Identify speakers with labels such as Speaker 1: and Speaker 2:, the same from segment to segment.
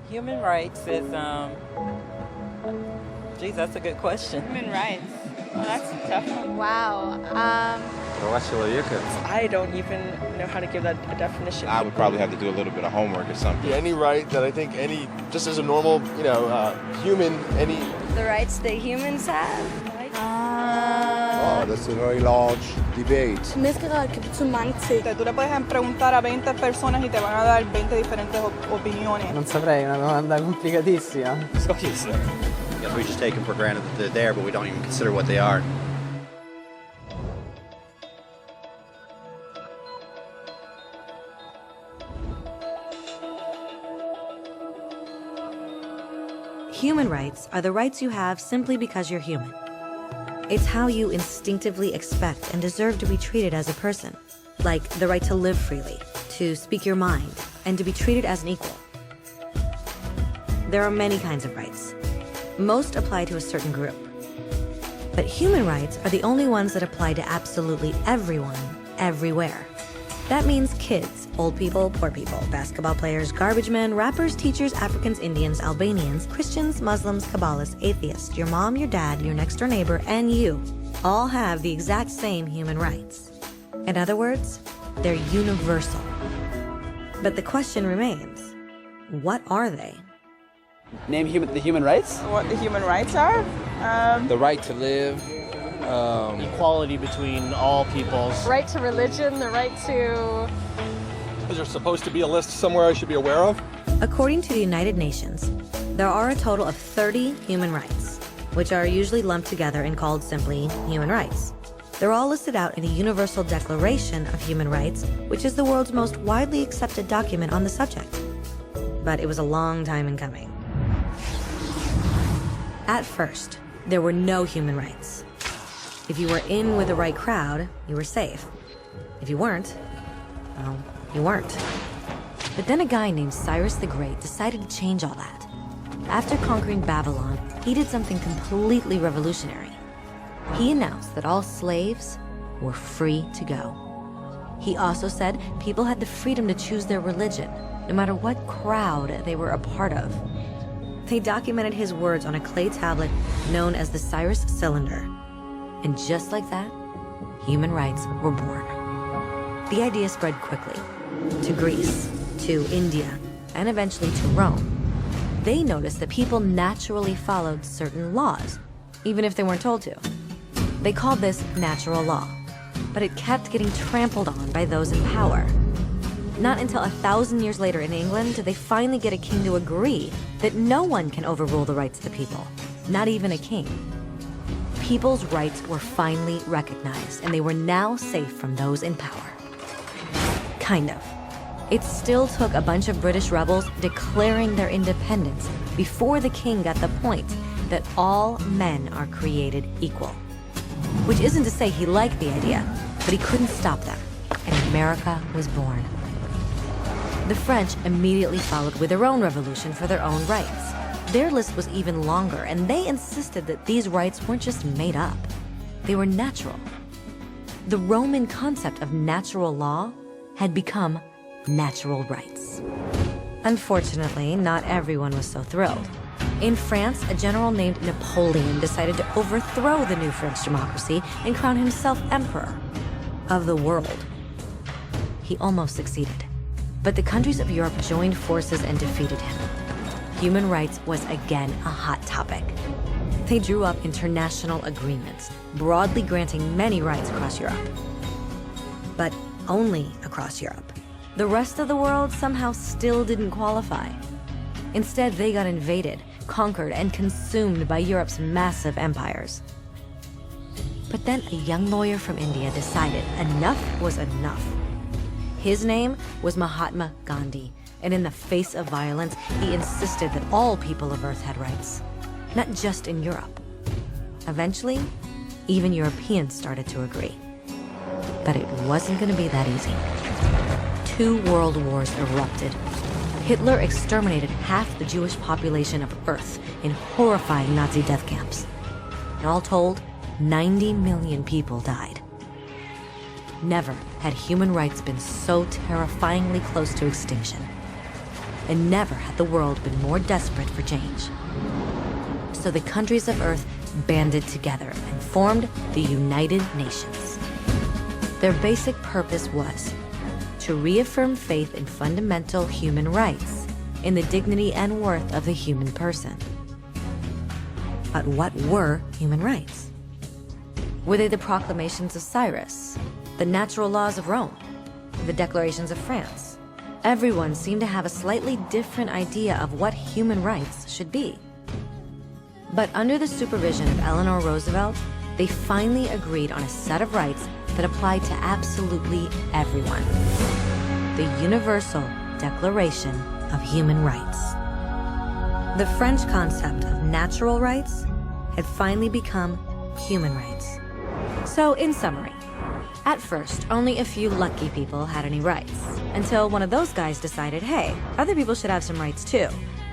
Speaker 1: Human rights is, geez, that's a good question.
Speaker 2: Human rights. Oh, that's a tough one.
Speaker 3: Wow.
Speaker 2: I don't even know how to give that a definition.
Speaker 4: I would probably have to do a little bit of homework or something.
Speaker 5: Any right that I think just as a normal, human, any...
Speaker 3: The rights that humans have?
Speaker 6: That's a very large debate.
Speaker 3: Menneskerettigheder kan betyde mange ting.
Speaker 2: Tú le puedes preguntar a 20 personas y te van a dar 20 diferentes opiniones.
Speaker 7: Non saprei, è una domanda complicatissima.
Speaker 8: I guess we just take them for granted that they're there, but we don't even consider what they are.
Speaker 9: Human rights are the rights you have simply because you're human. It's how you instinctively expect and deserve to be treated as a person, like the right to live freely, to speak your mind, and to be treated as an equal. There are many kinds of rights. Most apply to a certain group. But human rights are the only ones that apply to absolutely everyone, everywhere. That means kids, old people, poor people, basketball players, garbage men, rappers, teachers, Africans, Indians, Albanians, Christians, Muslims, Kabbalists, atheists, your mom, your dad, your next door neighbor, and you all have the exact same human rights. In other words, they're universal. But the question remains, what are they?
Speaker 7: Name the human rights?
Speaker 2: What the human rights are?
Speaker 5: The right to live.
Speaker 10: Equality between all peoples.
Speaker 3: Right to religion, the right to...
Speaker 5: Is there supposed to be a list somewhere I should be aware of?
Speaker 9: According to the United Nations, there are a total of 30 human rights, which are usually lumped together and called simply human rights. They're all listed out in the Universal Declaration of Human Rights, which is the world's most widely accepted document on the subject. But it was a long time in coming. At first, there were no human rights. If you were in with the right crowd, you were safe. If you weren't, well, you weren't. But then a guy named Cyrus the Great decided to change all that. After conquering Babylon, he did something completely revolutionary. He announced that all slaves were free to go. He also said people had the freedom to choose their religion, no matter what crowd they were a part of. They documented his words on a clay tablet known as the Cyrus Cylinder. And just like that, human rights were born. The idea spread quickly to Greece, to India, and eventually to Rome. They noticed that people naturally followed certain laws, even if they weren't told to. They called this natural law, but it kept getting trampled on by those in power. Not until 1,000 years later in England did they finally get a king to agree that no one can overrule the rights of the people, not even a king. People's rights were finally recognized, and they were now safe from those in power. Kind of. It still took a bunch of British rebels declaring their independence before the king got the point that all men are created equal. Which isn't to say he liked the idea, but he couldn't stop them, and America was born. The French immediately followed with their own revolution for their own rights. Their list was even longer, and they insisted that these rights weren't just made up. They were natural. The Roman concept of natural law had become natural rights. Unfortunately, not everyone was so thrilled. In France, a general named Napoleon decided to overthrow the new French democracy and crown himself emperor of the world. He almost succeeded, but the countries of Europe joined forces and defeated him. Human rights was again a hot topic. They drew up international agreements, broadly granting many rights across Europe. But only across Europe. The rest of the world somehow still didn't qualify. Instead, they got invaded, conquered, and consumed by Europe's massive empires. But then a young lawyer from India decided enough was enough. His name was Mahatma Gandhi, and in the face of violence, he insisted that all people of Earth had rights, not just in Europe. Eventually, even Europeans started to agree. But it wasn't going to be that easy. 2 world wars erupted. Hitler exterminated half the Jewish population of Earth in horrifying Nazi death camps. And all told, 90 million people died. Never had human rights been so terrifyingly close to extinction. and never had the world been more desperate for change. So the countries of Earth banded together and formed the United Nations. Their basic purpose was to reaffirm faith in fundamental human rights, in the dignity and worth of the human person. But what were human rights? Were they the proclamations of Cyrus, the natural laws of Rome, the declarations of France? Everyone seemed to have a slightly different idea of what human rights should be. But under the supervision of Eleanor Roosevelt, they finally agreed on a set of rights that applied to absolutely everyone. The Universal Declaration of Human Rights. The French concept of natural rights had finally become human rights. So, in summary, at first, only a few lucky people had any rights, until one of those guys decided, hey, other people should have some rights too,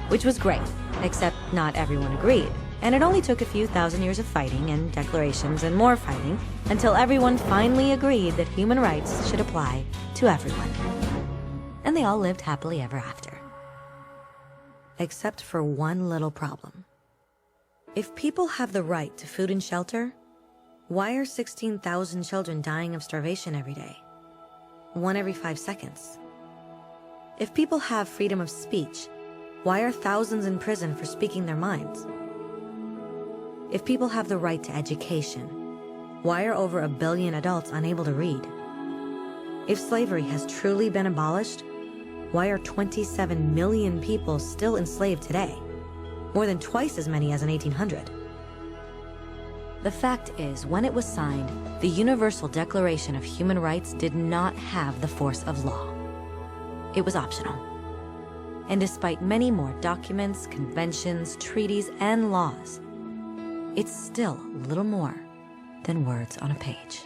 Speaker 9: which was great, except not everyone agreed. And it only took a few thousand years of fighting and declarations and more fighting until everyone finally agreed that human rights should apply to everyone. And they all lived happily ever after. Except for one little problem. If people have the right to food and shelter, why are 16,000 children dying of starvation every day? 1 every 5 seconds. If people have freedom of speech, why are thousands in prison for speaking their minds? If people have the right to education, why are over 1 billion adults unable to read? If slavery has truly been abolished, why are 27 million people still enslaved today? More than twice as many as in 1800. The fact is, when it was signed, the Universal Declaration of Human Rights did not have the force of law. It was optional. And despite many more documents, conventions, treaties, and laws, it's still little more than words on a page.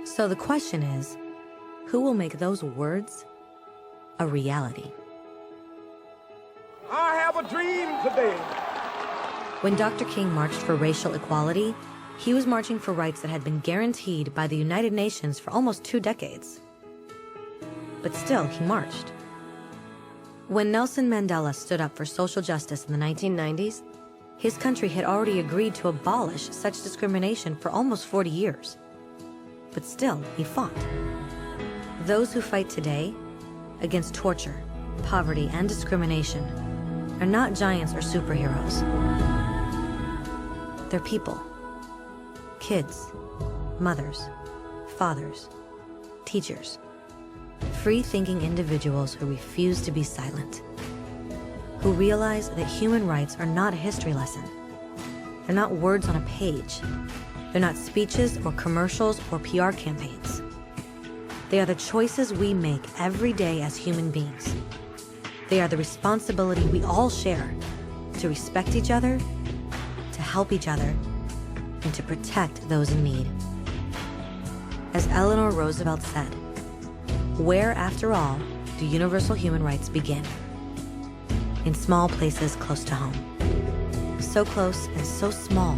Speaker 9: So the question is, who will make those words a reality?
Speaker 6: I have a dream today.
Speaker 9: When Dr. King marched for racial equality, he was marching for rights that had been guaranteed by the United Nations for almost 2 decades. But still, he marched. When Nelson Mandela stood up for social justice in the 1990s, his country had already agreed to abolish such discrimination for almost 40 years. But still, he fought. Those who fight today against torture, poverty, and discrimination are not giants or superheroes. They're people. Kids, mothers, fathers, teachers. Free-thinking individuals who refuse to be silent. Who realize that human rights are not a history lesson. They're not words on a page. They're not speeches or commercials or PR campaigns. They are the choices we make every day as human beings. They are the responsibility we all share to respect each other, to help each other, and to protect those in need. As Eleanor Roosevelt said, where, after all, do universal human rights begin? In small places close to home. So close and so small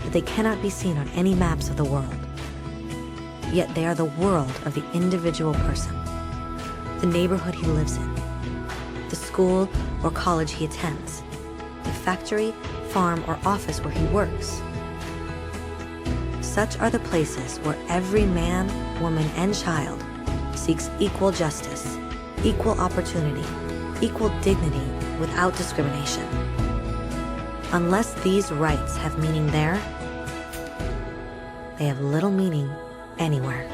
Speaker 9: that they cannot be seen on any maps of the world. Yet they are the world of the individual person, the neighborhood he lives in, the school or college he attends, the factory, farm, or office where he works. Such are the places where every man, woman, and child seeks equal justice, equal opportunity, equal dignity without discrimination. Unless these rights have meaning there, they have little meaning anywhere.